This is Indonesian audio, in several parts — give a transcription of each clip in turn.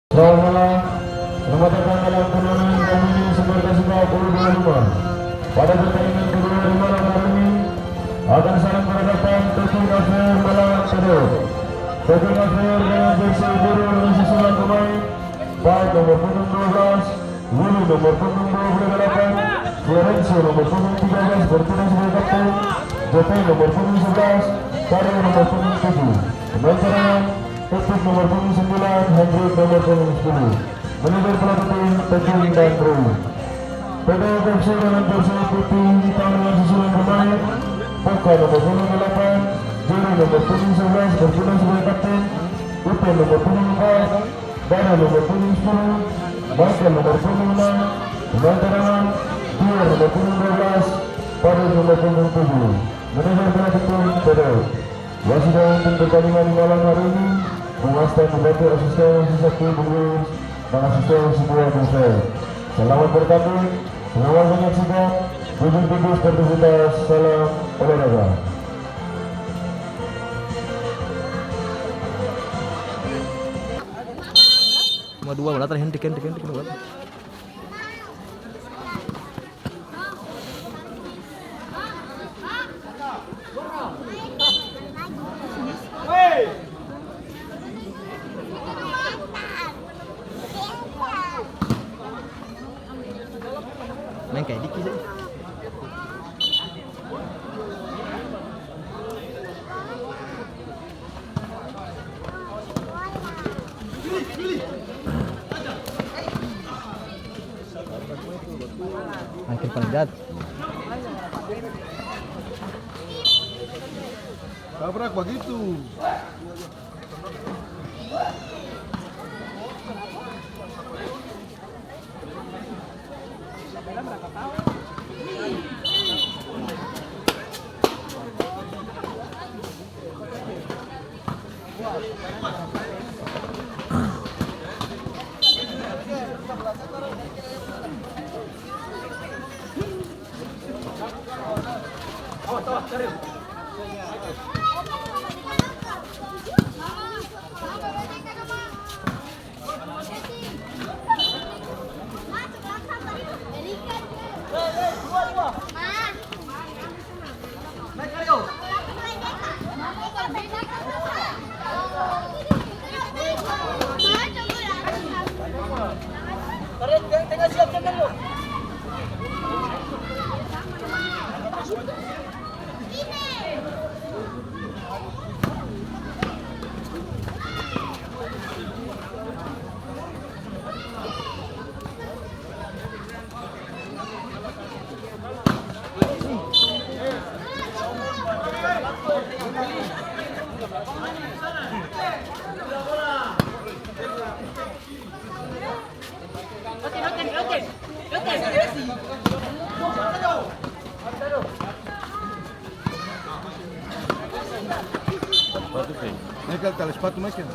Selamat datang dalam turnamen kami Super Kasih 2025. Pada pertandingan kedua di malam hari ini akan saling berhadapan Tekin Afir melawan Shadow. Tekin Afir dengan jersey biru dengan susunan pemain baik nomor punggung 12, Willy nomor punggung 28, Florencio nomor punggung 13 bertugas sebagai kapten, JP nomor punggung 11, Tari nomor punggung 7. Pemain cadangan Tekin nomor punggung 9, Hendrik nomor punggung 10. Manajer pelatih tim Tekin dan Bro. PD FC dengan jersey putih hitam dengan susunan pemain Poka nomor punggung 8, Jerry nomor punggung 11 bertugas sebagai kapten, Upen nomor punggung 4, Dara nomor punggung 10, Michael nomor punggung 6, pemain cadangan Pierre nomor punggung 12, Pada nomor punggung 7. Manajer pelatih tim PD. Wasit untuk pertandingan di malam hari ini mengasihkan dibantu asisten Sisaki Bulwis dan asisten semua Musel. Selamat bertanding, selamat menyaksikan, tujuh sportivitas, salam olahraga. Cuma dua malah terakhir tiken buat. Main kayak dikit sih. Akhir paling jahat. Tabrak begitu. Mereka tali sepatu macam.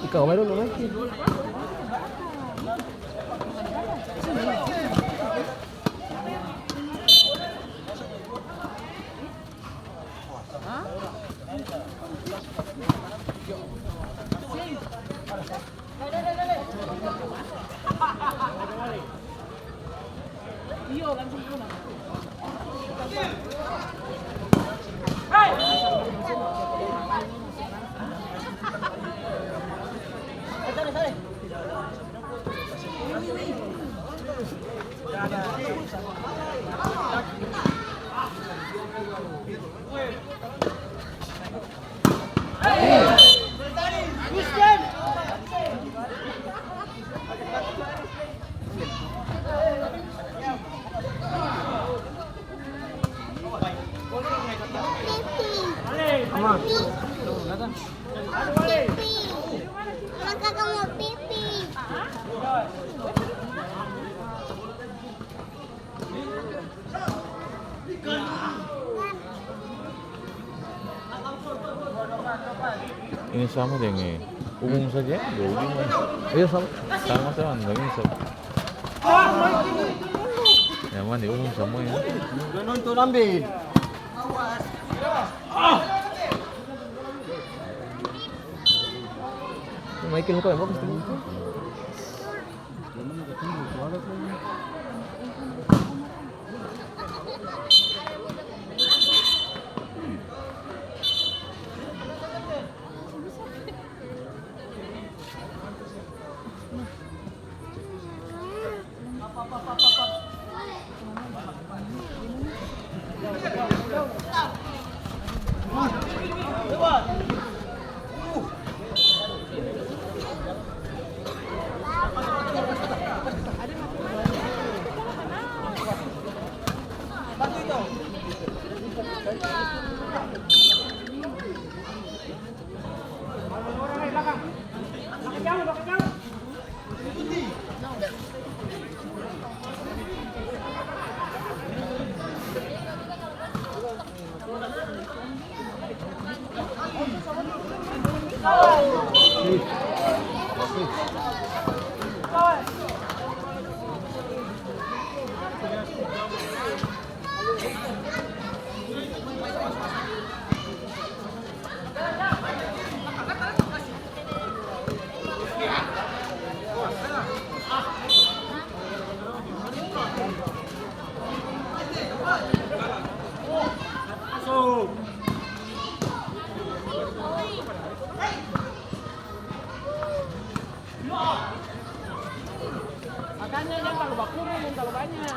Ikaw mayroon naman. Ini sama dengan Umum saja, bowling lah. Iya sama. Sama nggak bisa. Nyaman di umum semua ya. Udah nonton ambil. Michael kau yang bagus tuh. Makanya yang kalau baku yang kalau banyak.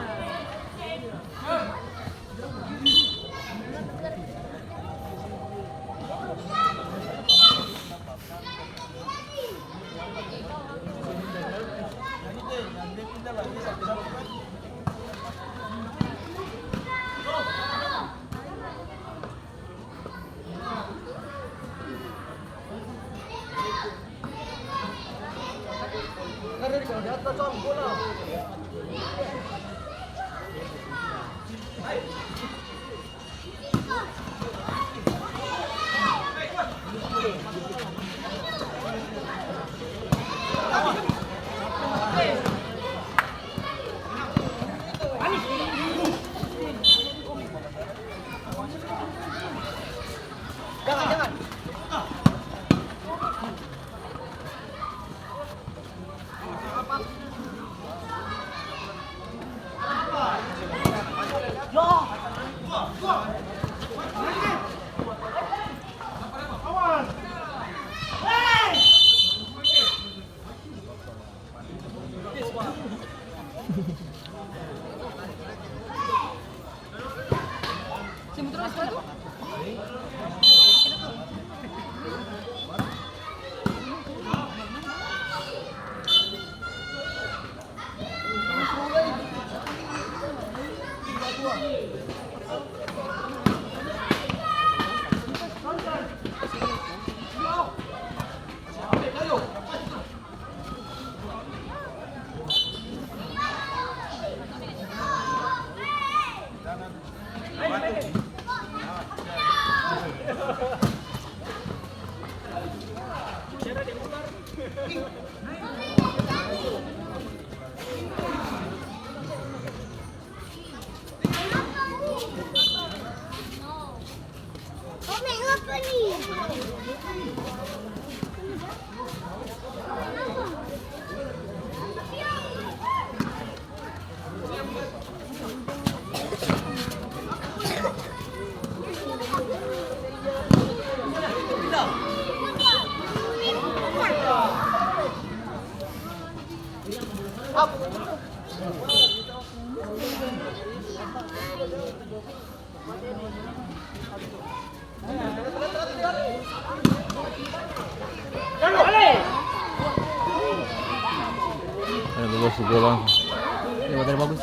Bagus gol langsung. Ini materi bagus.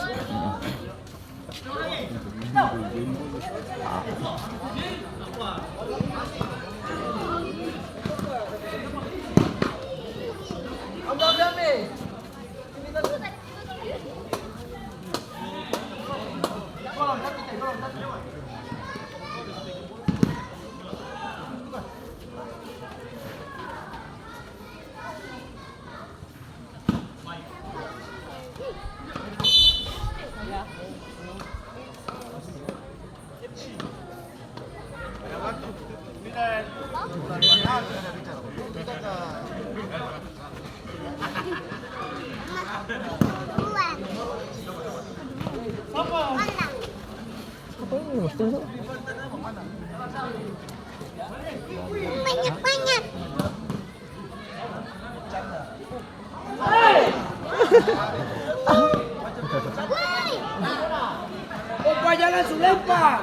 Mesti tu. Banyak-banyak. Opa jangan sulempar.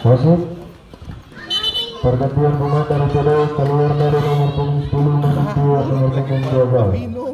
Wasit pergantian pemain dari PD keluar dari nomor punggung 10 menuju nomor punggung 12.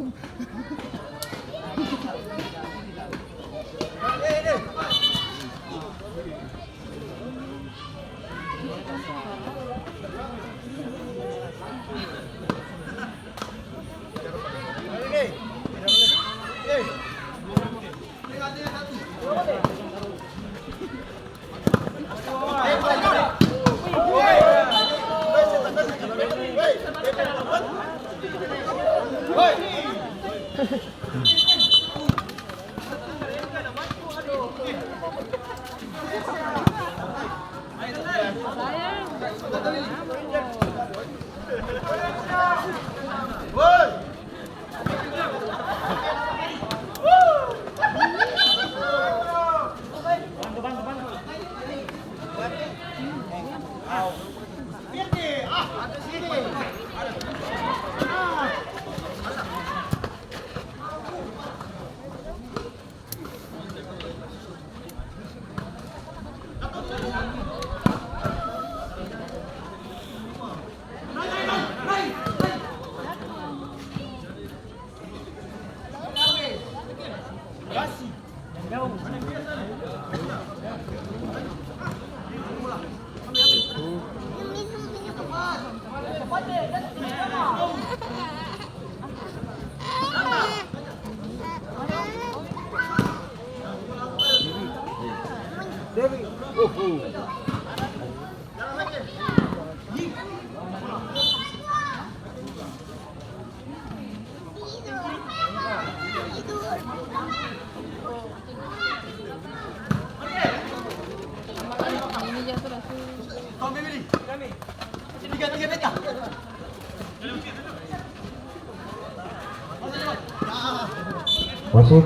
Wasit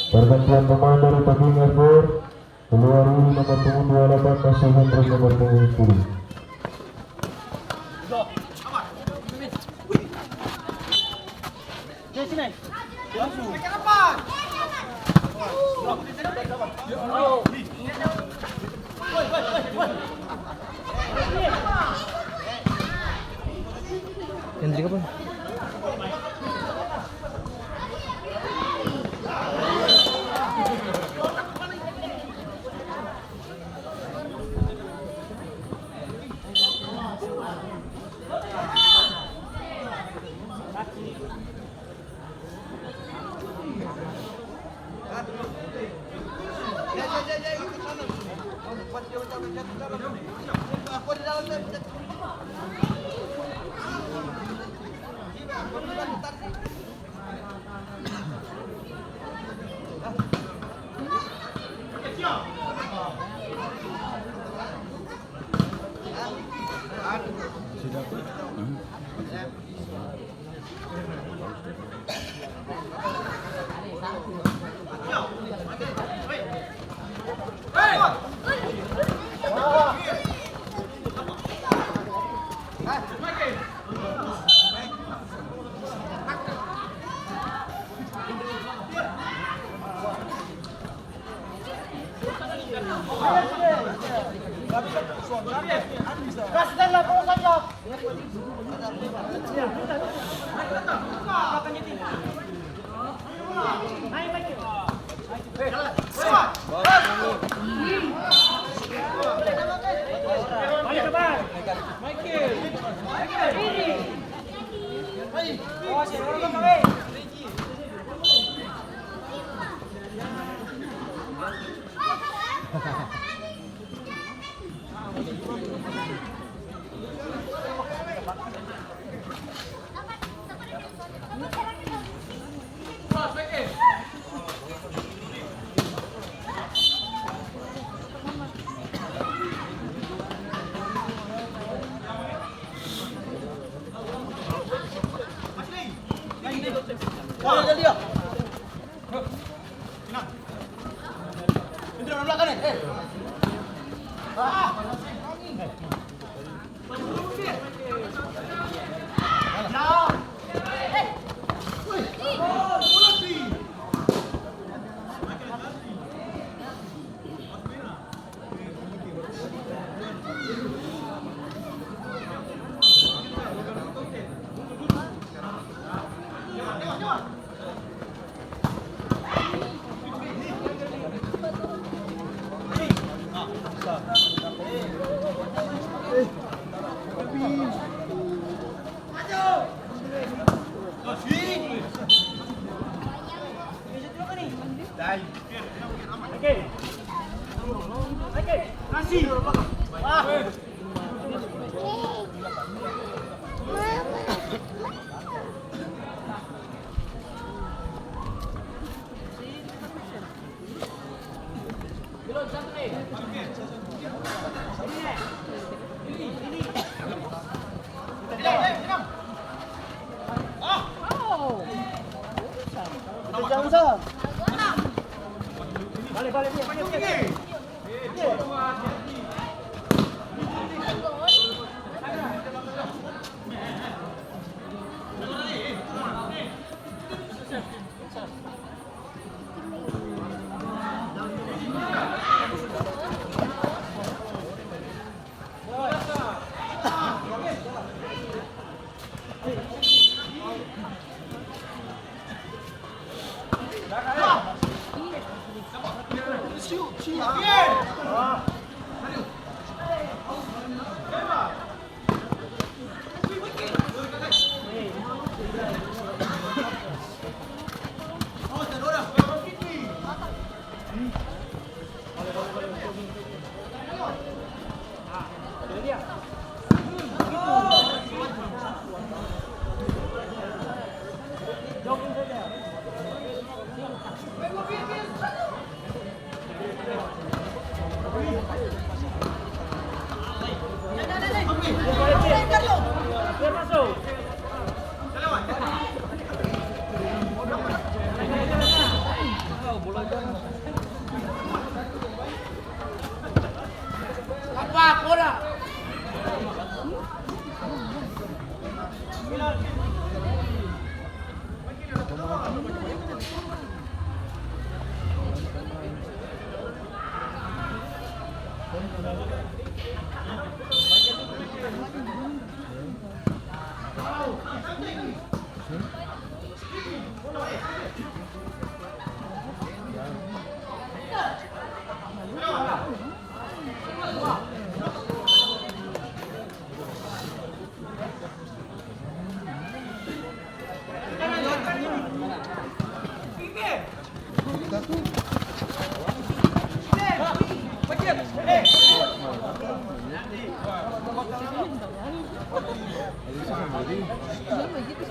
pergantian pemain dari Tabing F4 keluar nomor punggung 28 masih terus nomor punggung 10. Hendrik apa? Iya, begitu,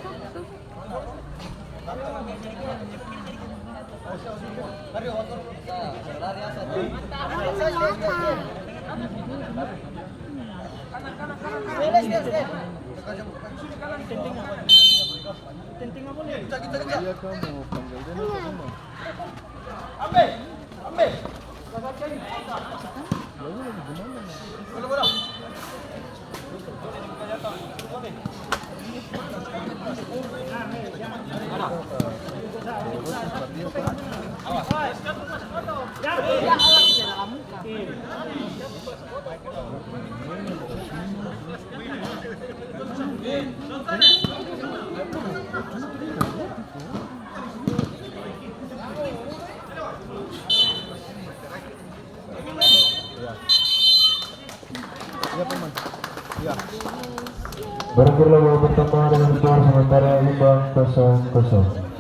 Pak. Berakhirlah babak pertama dengan skor sementara imbang 0-0.